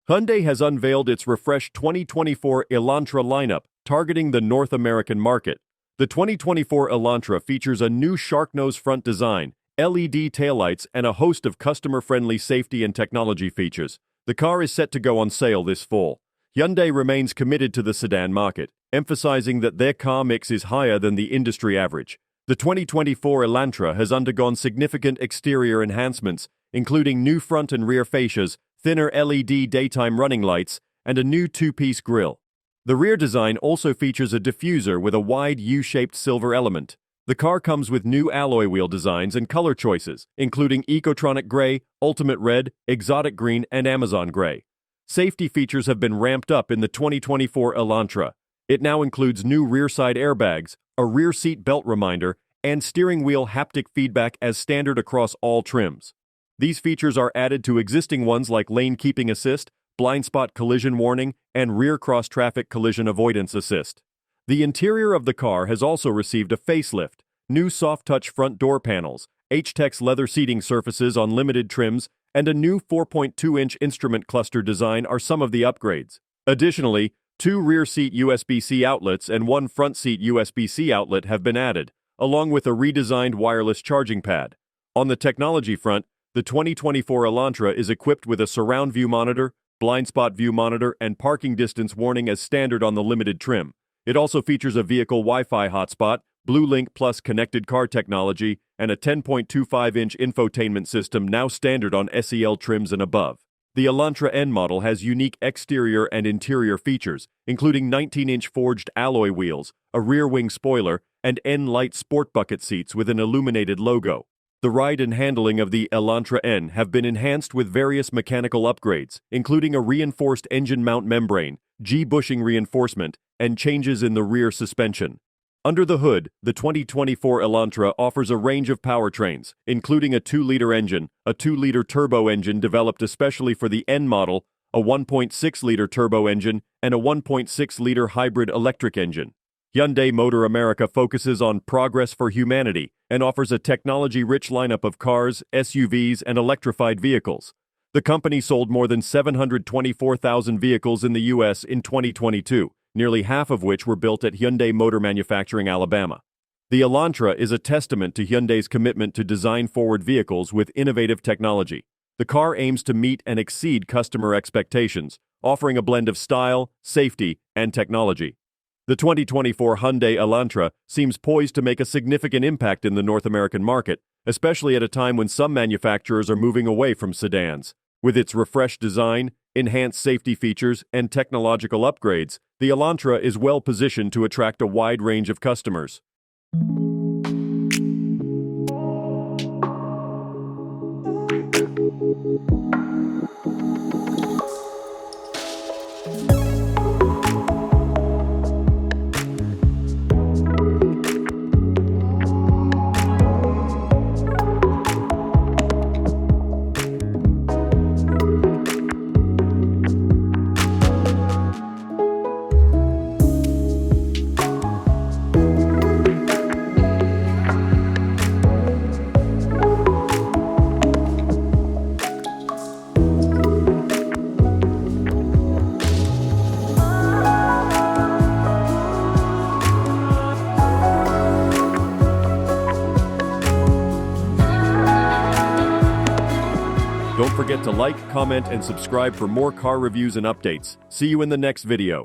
Hyundai has unveiled its refreshed 2024 Elantra lineup, targeting the North American market. The 2024 Elantra features a new shark nose front design, LED taillights, and a host of customer-friendly safety and technology features. The car is set to go on sale this fall. Hyundai remains committed to the sedan market, emphasizing that their car mix is higher than the industry average. The 2024 Elantra has undergone significant exterior enhancements, including new front and rear fascias, thinner LED daytime running lights, and a new two-piece grille. The rear design also features a diffuser with a wide U-shaped silver element. The car comes with new alloy wheel designs and color choices, including Ecotronic Gray, Ultimate Red, Exotic Green, and Amazon Gray. Safety features have been ramped up in the 2024 Elantra. It now includes new rear side airbags, a rear seat belt reminder, and steering wheel haptic feedback as standard across all trims. These features are added to existing ones like lane keeping assist, blind spot collision warning, and rear cross-traffic collision avoidance assist. The interior of the car has also received a facelift, new soft-touch front door panels, H-Tex leather seating surfaces on limited trims, and a new 4.2-inch instrument cluster design are some of the upgrades. Additionally, 2 rear seat Usbc outlets and 1 front seat Usbc outlet have been added, along with a redesigned wireless charging pad. On the technology front, the 2024 Elantra is equipped with a surround view monitor, blind spot view monitor, and parking distance warning as standard on the limited trim. It also features a vehicle Wi-Fi hotspot, BlueLink Plus connected car technology, and a 10.25-inch infotainment system now standard on SEL trims and above. The Elantra N model has unique exterior and interior features, including 19-inch forged alloy wheels, a rear wing spoiler, and N-Light sport bucket seats with an illuminated logo. The ride and handling of the Elantra N have been enhanced with various mechanical upgrades, including a reinforced engine mount membrane, G-bushing reinforcement, and changes in the rear suspension. Under the hood, the 2024 Elantra offers a range of powertrains, including a 2-liter engine, a 2-liter turbo engine developed especially for the N model, a 1.6-liter turbo engine, and a 1.6-liter hybrid electric engine. Hyundai Motor America focuses on progress for humanity and offers a technology-rich lineup of cars, SUVs, and electrified vehicles. The company sold more than 724,000 vehicles in the U.S. in 2022, nearly half of which were built at Hyundai Motor Manufacturing, Alabama. The Elantra is a testament to Hyundai's commitment to design-forward vehicles with innovative technology. The car aims to meet and exceed customer expectations, offering a blend of style, safety, and technology. The 2024 Hyundai Elantra seems poised to make a significant impact in the North American market, especially at a time when some manufacturers are moving away from sedans. With its refreshed design, enhanced safety features, and technological upgrades, the Elantra is well positioned to attract a wide range of customers. Don't forget to like, comment, and subscribe for more car reviews and updates. See you in the next video.